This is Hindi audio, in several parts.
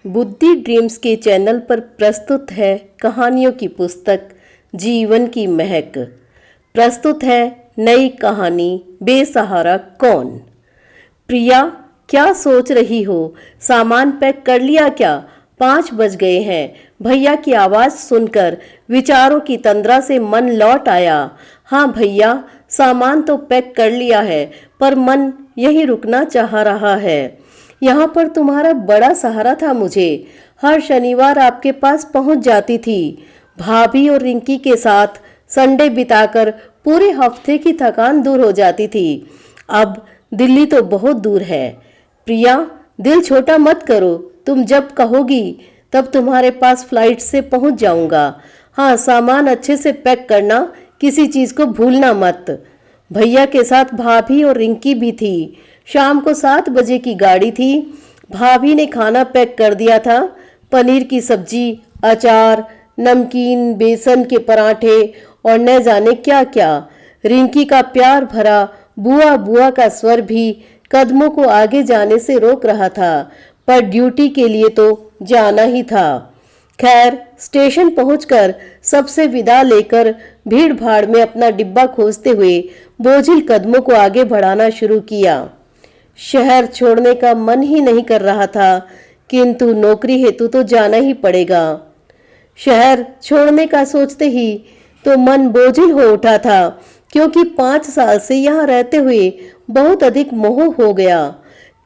बुद्धि ड्रीम्स के चैनल पर प्रस्तुत है कहानियों की पुस्तक जीवन की महक। प्रस्तुत है नई कहानी बेसहारा कौन। प्रिया, क्या सोच रही हो? सामान पैक कर लिया क्या? 5 बज गए हैं। भैया की आवाज़ सुनकर विचारों की तंद्रा से मन लौट आया। हाँ भैया, सामान तो पैक कर लिया है, पर मन यहीं रुकना चाह रहा है। यहाँ पर तुम्हारा बड़ा सहारा था मुझे। हर शनिवार आपके पास पहुँच जाती थी। भाभी और रिंकी के साथ संडे बिताकर पूरे हफ्ते की थकान दूर हो जाती थी। अब दिल्ली तो बहुत दूर है। प्रिया, दिल छोटा मत करो। तुम जब कहोगी तब तुम्हारे पास फ्लाइट से पहुंच जाऊंगा। हाँ, सामान अच्छे से पैक करना, किसी चीज़ को भूलना मत। भैया के साथ भाभी और रिंकी भी थी। शाम को 7 बजे की गाड़ी थी। भाभी ने खाना पैक कर दिया था। पनीर की सब्जी, अचार, नमकीन, बेसन के पराठे और न जाने क्या क्या। रिंकी का प्यार भरा बुआ बुआ का स्वर भी कदमों को आगे जाने से रोक रहा था, पर ड्यूटी के लिए तो जाना ही था। खैर, स्टेशन पहुंचकर सबसे विदा लेकर भीड़ भाड़ में अपना डिब्बा खोजते हुए बोझिल कदमों को आगे बढ़ाना शुरू किया। शहर छोड़ने का मन ही नहीं कर रहा था, किंतु नौकरी हेतु तो जाना ही पड़ेगा। शहर छोड़ने का सोचते ही तो मन बोझिल हो उठा था, क्योंकि 5 साल से यहाँ रहते हुए बहुत अधिक मोह हो गया।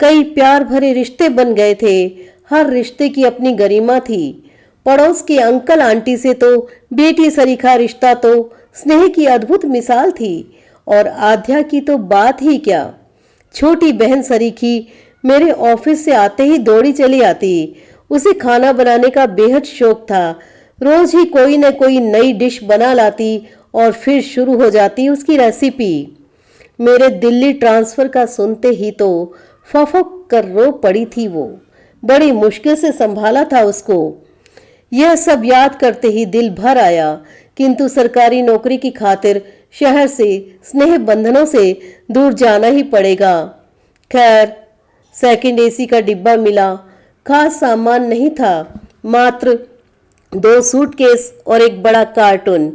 कई प्यार भरे रिश्ते बन गए थे। हर रिश्ते की अपनी गरिमा थी। पड़ोस के अंकल आंटी से तो बेटी सरीखा रिश्ता तो स्नेह की अद्भुत मिसाल थी, और आध्या की तो बात ही क्या। छोटी बहन सरीखी मेरे ऑफिस से आते ही दौड़ी चली आती। उसे खाना बनाने का बेहद शौक था। रोज ही कोई न कोई नई डिश बना लाती और फिर शुरू हो जाती उसकी रेसिपी। मेरे दिल्ली ट्रांसफर का सुनते ही तो फफक कर रो पड़ी थी वो। बड़ी मुश्किल से संभाला था उसको। यह सब याद करते ही दिल भर आया, किंतु सरकारी नौकरी की खातिर शहर से, स्नेह बंधनों से दूर जाना ही पड़ेगा। खैर, सेकंड एसी का डिब्बा मिला। खास सामान नहीं था, मात्र 2 सूटकेस और एक बड़ा कार्टून।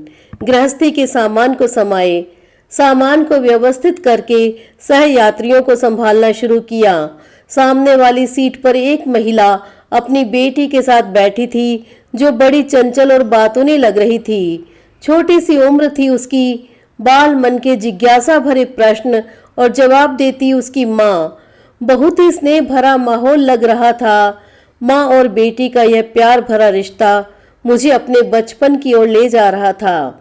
गृहस्थी के सामान को समाये। सामान को व्यवस्थित करके सह यात्रियों को संभालना शुरू किया। सामने वाली सीट पर एक महिला अपनी बेटी के साथ बैठी थी, जो बड़ी चंचल और बातूनी लग रही थी। छोटी सी उम्र थी उसकी। बाल मन के जिज्ञासा भरे प्रश्न और जवाब देती उसकी माँ। बहुत ही स्नेह भरा माहौल लग रहा था। माँ और बेटी का यह प्यार भरा रिश्ता मुझे अपने बचपन की ओर ले जा रहा था।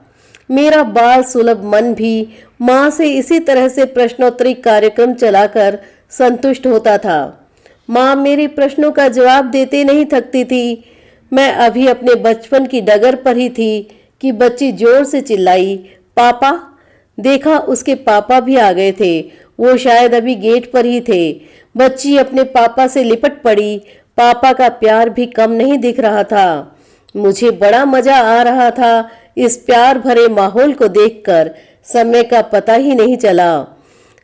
मेरा बाल सुलभ मन भी माँ से इसी तरह से प्रश्नोत्तरी कार्यक्रम चलाकर संतुष्ट होता था। माँ मेरे प्रश्नों का जवाब देते नहीं थकती थी। मैं अभी अपने बचपन की डगर पर ही थी कि बच्ची जोर से चिल्लाई, पापा। देखा, उसके पापा भी आ गए थे। वो शायद अभी गेट पर ही थे। बच्ची अपने पापा से लिपट पड़ी। पापा का प्यार भी कम नहीं दिख रहा था। मुझे बड़ा मजा आ रहा था इस प्यार भरे माहौल को देखकर। समय का पता ही नहीं चला।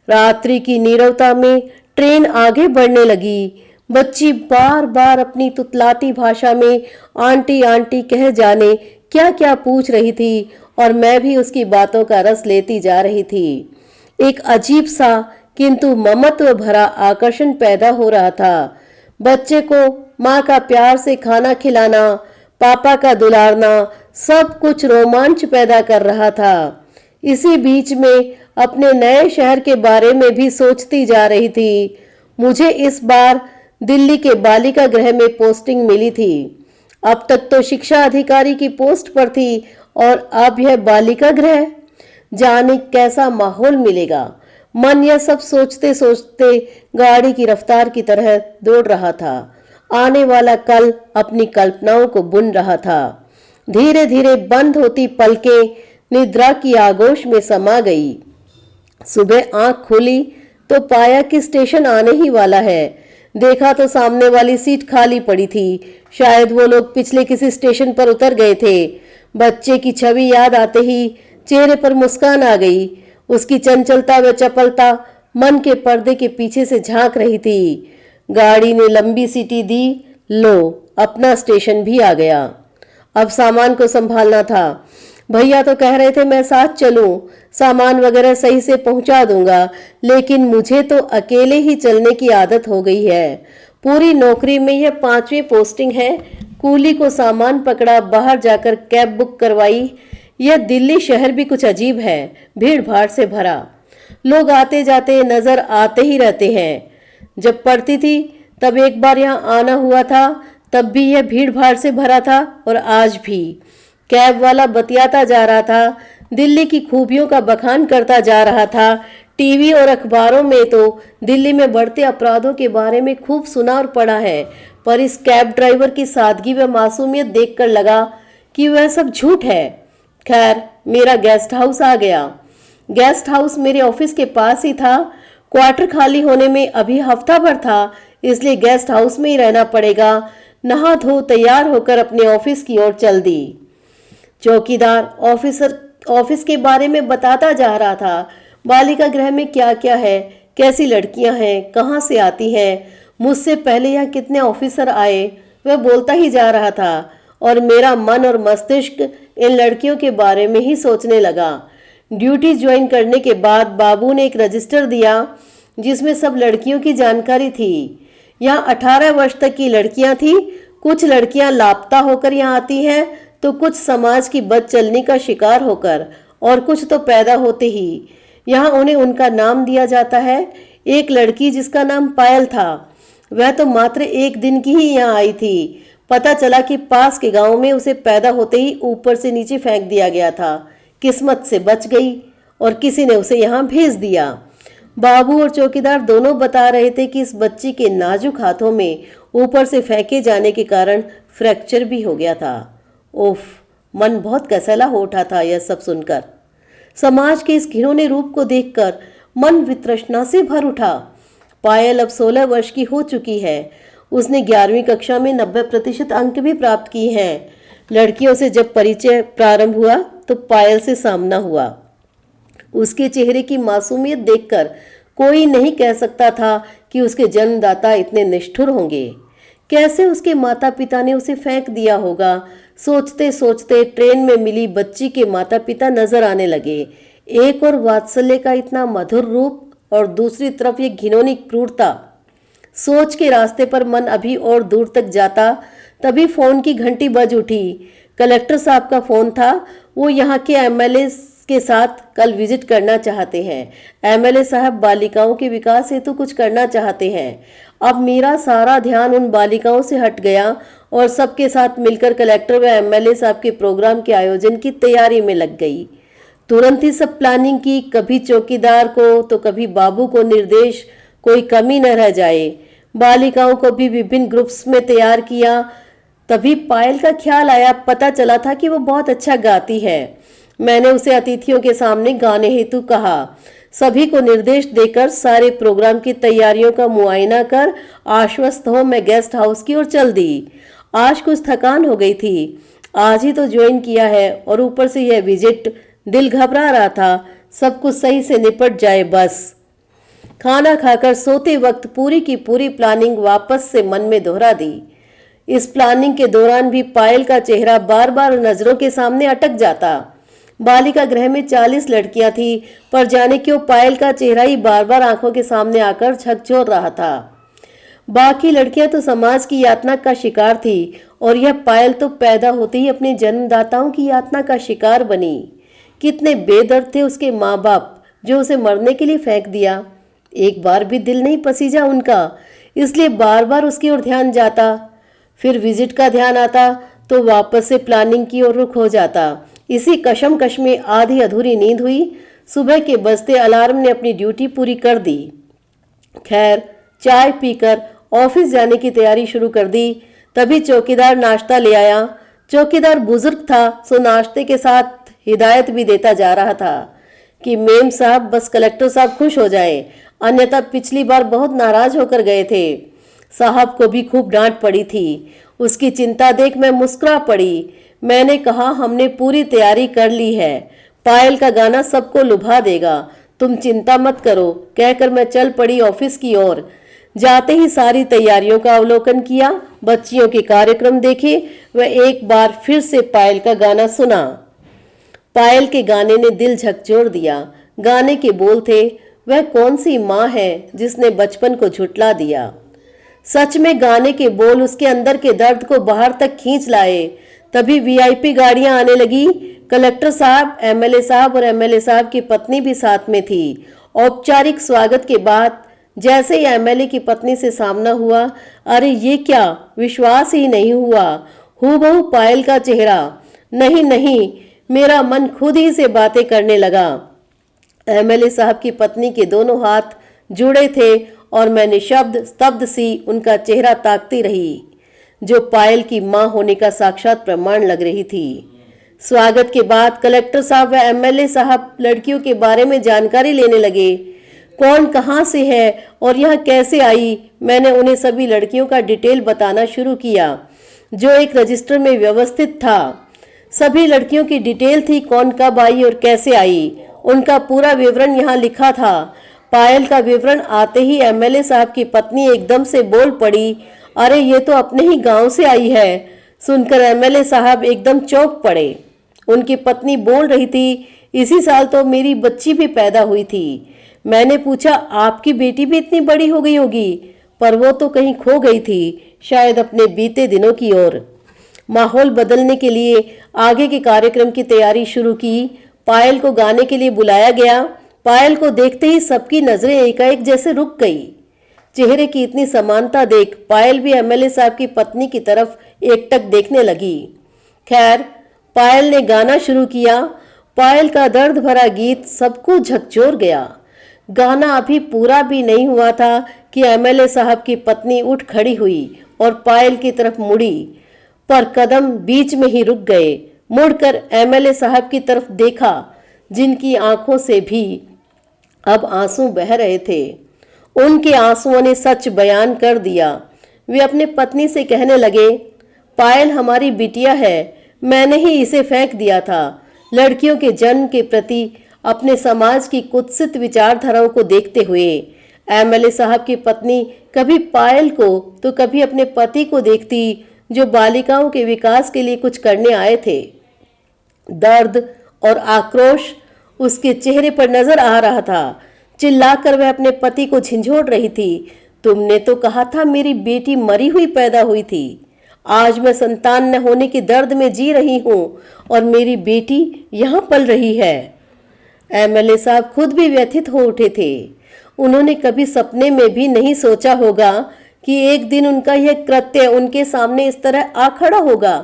रात्रि की नीरवता में ट्रेन आगे बढ़ने लगी। बच्ची बार बार अपनी तुतलाती भाषा में आंटी आंटी कह जाने क्या क्या पूछ रही थी, और मैं भी उसकी बातों का रस लेती जा रही थी। एक अजीब सा किंतु ममत्व भरा आकर्षण पैदा हो रहा था। बच्चे को माँ का प्यार से खाना खिलाना, पापा का दुलारना, सब कुछ रोमांच पैदा कर रहा था। इसी बीच में अपने नए शहर के बारे में भी सोचती जा रही थी। मुझे इस बार दिल्ली के बालिका गृह में पोस्टिंग मिली थी। अब तक तो शिक्षा अधिकारी की पोस्ट पर थी, और अब यह बालिका गृह। जाने कैसा माहौल मिलेगा। मन यह सब सोचते सोचते गाड़ी की रफ्तार की तरह दौड़ रहा था। आने वाला कल अपनी कल्पनाओं को बुन रहा था। धीरे धीरे बंद होती पलकें निद्रा की आगोश में समा गई। सुबह आंख खोली तो पाया कि स्टेशन आने ही वाला है। देखा तो सामने वाली सीट खाली पड़ी थी। शायद वो लोग पिछले किसी स्टेशन पर उतर गए थे। बच्चे की छवि याद आते ही चेहरे पर मुस्कान आ गई। उसकी चंचलता व चपलता मन के पर्दे के पीछे से झांक रही थी। गाड़ी ने लंबी सीटी दी। लो, अपना स्टेशन भी आ गया। अब सामान को संभालना था। भैया तो कह रहे थे मैं साथ चलूं, सामान वगैरह सही से पहुंचा दूंगा, लेकिन मुझे तो अकेले ही चलने की आदत हो गई है। पूरी नौकरी में यह 5वीं पोस्टिंग है। कूली को सामान पकड़ा, बाहर जाकर कैब बुक करवाई। यह दिल्ली शहर भी कुछ अजीब है, भीड़ भाड़ से भरा। लोग आते जाते नजर आते ही रहते हैं। जब पढ़ती थी तब एक बार यहाँ आना हुआ था, तब भी यह भीड़ भाड़ से भरा था और आज भी। कैब वाला बतियाता जा रहा था, दिल्ली की खूबियों का बखान करता जा रहा था। टीवी और अखबारों में तो दिल्ली में बढ़ते अपराधों के बारे में खूब सुना और पढ़ा है, पर इस कैब ड्राइवर की सादगी व मासूमियत देखकर लगा कि वह सब झूठ है। खैर, मेरा गेस्ट हाउस आ गया। गेस्ट हाउस मेरे ऑफिस के पास ही था। क्वार्टर खाली होने में अभी हफ्ता भर था, इसलिए गेस्ट हाउस में ही रहना पड़ेगा। नहा धो तैयार होकर अपने ऑफिस की ओर चल दी। चौकीदार ऑफिस के बारे में बताता जा रहा था। बालिका गृह में क्या क्या है, कैसी लड़कियां हैं, कहाँ से आती हैं, मुझसे पहले यहाँ कितने ऑफिसर आए, वह बोलता ही जा रहा था और मेरा मन और मस्तिष्क इन लड़कियों के बारे में ही सोचने लगा। ड्यूटी ज्वाइन करने के बाद बाबू ने एक रजिस्टर दिया जिसमें सब लड़कियों की जानकारी थी। यहाँ 18 वर्ष तक की लड़कियां थी। कुछ लड़कियां लापता होकर यहाँ आती हैं, तो कुछ समाज की बदचलनी का शिकार होकर, और कुछ तो पैदा होते ही। यहाँ उन्हें उनका नाम दिया जाता है। एक लड़की जिसका नाम पायल था, वह तो मात्र एक दिन की ही यहाँ आई थी। पता चला कि पास के गांव में उसे पैदा होते ही ऊपर से नीचे फेंक दिया गया था। किस्मत से बच गई और किसी ने उसे यहाँ भेज दिया। बाबू और चौकीदार दोनों बता रहे थे कि इस बच्ची के नाजुक हाथों में ऊपर से फेंके जाने के कारण फ्रैक्चर भी हो गया था। ओफ, मन बहुत कसैला हो उठा था यह सब सुनकर। समाज के इस घिनौने रूप को देखकर मन वितृष्णा से भर उठा। पायल अब 16 वर्ष की हो चुकी है। उसने 11वीं कक्षा में 90% अंक भी प्राप्त किए हैं। लड़कियों से जब परिचय प्रारंभ हुआ तो पायल से सामना हुआ। उसके चेहरे की मासूमियत देखकर कोई नहीं कह सकता था कि उसके जन्मदाता इतने निष्ठुर होंगे। कैसे उसके माता पिता ने उसे फेंक दिया होगा। सोचते सोचते ट्रेन में मिली बच्ची के माता पिता नजर आने लगे। एक और वात्सल्य का इतना मधुर रूप और दूसरी तरफ ये घिनौनी क्रूरता। सोच के रास्ते पर मन अभी और दूर तक जाता, तभी फोन की घंटी बज उठी। कलेक्टर साहब का फोन था। वो यहाँ के एमएलए के साथ कल विजिट करना चाहते हैं। एमएलए साहब बालिकाओं के विकास हेतु कुछ करना चाहते हैं। अब मेरा सारा ध्यान उन बालिकाओं से हट गया और सबके साथ मिलकर कलेक्टर व एमएलए साहब के प्रोग्राम के आयोजन की तैयारी में लग गई। तुरंत ही सब प्लानिंग की, कभी चौकीदार को तो कभी बाबू को निर्देश, कोई कमी न रह जाए। बालिकाओं को भी विभिन्न ग्रुप्स में तैयार किया। तभी पायल का ख्याल आया। पता चला था कि वो बहुत अच्छा गाती है। मैंने उसे अतिथियों के सामने गाने हेतु कहा। सभी को निर्देश देकर सारे प्रोग्राम की तैयारियों का मुआयना कर आश्वस्त हो मैं गेस्ट हाउस की ओर चल दी। आज कुछ थकान हो गई थी। आज ही तो ज्वाइन किया है और ऊपर से यह विजिट। दिल घबरा रहा था, सब कुछ सही से निपट जाए बस। खाना खाकर सोते वक्त पूरी की पूरी प्लानिंग वापस से मन में दोहरा दी। इस प्लानिंग के दौरान भी पायल का चेहरा बार बार नजरों के सामने अटक जाता। बालिका गृह में 40 लड़कियां थी, पर जाने क्यों पायल का चेहरा ही बार बार आंखों के सामने आकर झकझोर रहा था। बाकी लड़कियां तो समाज की यातना का शिकार थी और यह पायल तो पैदा होते ही अपने जन्मदाताओं की यातना का शिकार बनी। कितने बेदर्द थे उसके माँ बाप जो उसे मरने के लिए फेंक दिया। एक बार भी दिल नहीं पसीजा उनका, इसलिए बार बार उसकी ओर ध्यान जाता। फिर विजिट का ध्यान आता तो वापस से प्लानिंग की ओर रुख हो जाता। इसी कशमकश में आधी अधूरी नींद हुई। सुबह के बजते अलार्म ने अपनी ड्यूटी पूरी कर दी। खैर, चाय पीकर ऑफिस जाने की तैयारी शुरू कर दी। तभी चौकीदार नाश्ता ले आया। चौकीदार बुजुर्ग था, सो नाश्ते के साथ हिदायत भी देता जा रहा था कि मेम साहब बस कलेक्टर साहब खुश हो जाएं, अन्यथा पिछली बार बहुत नाराज होकर गए थे। साहब को भी खूब डांट पड़ी थी। उसकी चिंता देख मैं मुस्कुरा पड़ी। मैंने कहा हमने पूरी तैयारी कर ली है, पायल का गाना सबको लुभा देगा, तुम चिंता मत करो, कहकर मैं चल पड़ी ऑफिस की ओर। जाते ही सारी तैयारियों का अवलोकन किया, बच्चियों के कार्यक्रम देखे व एक बार फिर से पायल का गाना सुना। पायल के गाने ने दिल झकझोर दिया। गाने के बोल थे, वह कौन सी माँ है जिसने बचपन को झुठला दिया। सच में गाने के बोल उसके अंदर के दर्द को बाहर तक खींच लाए। तभी वीआईपी गाड़ियां आने लगी। कलेक्टर साहब, एमएलए साहब और एमएलए साहब की पत्नी भी साथ में थी। औपचारिक स्वागत के बाद जैसे ही एमएलए की पत्नी से सामना हुआ, अरे ये क्या, विश्वास ही नहीं हुआ। हूबहू पायल का चेहरा। नहीं नहीं, मेरा मन खुद ही से बातें करने लगा। एमएलए साहब की पत्नी के दोनों हाथ जुड़े थे और मैं निशब्द स्तब्ध सी उनका चेहरा ताकती रही, जो पायल की मां होने का साक्षात प्रमाण लग रही थी। स्वागत के बाद कलेक्टर साहब व एमएलए साहब लड़कियों के बारे में जानकारी लेने लगे। कौन कहां से है और यहां कैसे आई। मैंने उन्हें सभी लड़कियों का डिटेल बताना शुरू किया, जो एक रजिस्टर में व्यवस्थित था। सभी लड़कियों की डिटेल थी, कौन कब आई और कैसे आई, उनका पूरा विवरण यहाँ लिखा था। पायल का विवरण आते ही एमएलए साहब की पत्नी एकदम से बोल पड़ी, अरे ये तो अपने ही गांव से आई है। सुनकर एमएलए साहब एकदम चौंक पड़े। उनकी पत्नी बोल रही थी, इसी साल तो मेरी बच्ची भी पैदा हुई थी। मैंने पूछा, आपकी बेटी भी इतनी बड़ी हो गई होगी? पर वो तो कहीं खो गई थी, शायद अपने बीते दिनों की ओर। माहौल बदलने के लिए आगे के कार्यक्रम की तैयारी शुरू की। पायल को गाने के लिए बुलाया गया। पायल को देखते ही सबकी नजरें एकाएक जैसे रुक गई। चेहरे की इतनी समानता देख पायल भी एमएलए साहब की पत्नी की तरफ एकटक देखने लगी। खैर, पायल ने गाना शुरू किया। पायल का दर्द भरा गीत सबको झकझोर गया। गाना अभी पूरा भी नहीं हुआ था कि एमएलए साहब की पत्नी उठ खड़ी हुई और पायल की तरफ मुड़ी, पर कदम बीच में ही रुक गए। मुड़कर एमएलए साहब की तरफ देखा, जिनकी आंखों से भी अब आंसू बह रहे थे। उनके आंसुओं ने सच बयान कर दिया। वे अपने पत्नी से कहने लगे, पायल हमारी बिटिया है, मैंने ही इसे फेंक दिया था। लड़कियों के जन्म के प्रति अपने समाज की कुत्सित विचारधाराओं को देखते हुए एमएलए साहब की पत्नी कभी पायल को तो कभी अपने पति को देखती, जो बालिकाओं के विकास के लिए कुछ करने आए थे। दर्द और आक्रोश उसके चेहरे पर नजर आ रहा था। चिल्लाकर वह अपने पति को झंझोड़ रही थी, तुमने तो कहा था मेरी बेटी मरी हुई पैदा हुई थी। आज मैं संतान न होने के दर्द में जी रही हूँ और मेरी बेटी यहाँ पल रही है। एमएलए साहब खुद भी व्यथित हो उठे थे। उन्होंने कभी सपने में भी नहीं सोचा होगा कि एक दिन उनका यह कृत्य उनके सामने इस तरह आ खड़ा होगा।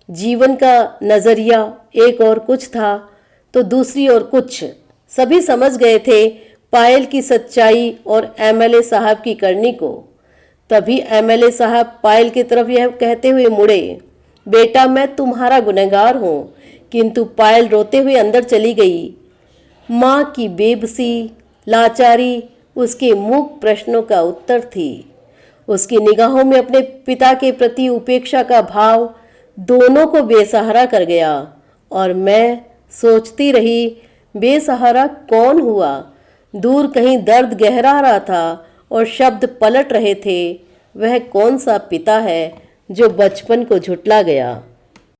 जीवन का नजरिया एक और कुछ था तो दूसरी ओर कुछ। सभी समझ गए थे पायल की सच्चाई और एमएलए साहब की करनी को। तभी एमएलए साहब पायल की तरफ यह कहते हुए मुड़े, बेटा मैं तुम्हारा गुनहगार हूँ। किंतु पायल रोते हुए अंदर चली गई। माँ की बेबसी, लाचारी उसके मूक प्रश्नों का उत्तर थी। उसकी निगाहों में अपने पिता के प्रति उपेक्षा का भाव दोनों को बेसहारा कर गया। और मैं सोचती रही, बेसहारा कौन हुआ? दूर कहीं दर्द गहरा रहा था और शब्द पलट रहे थे, वह कौन सा पिता है जो बचपन को झुठला गया?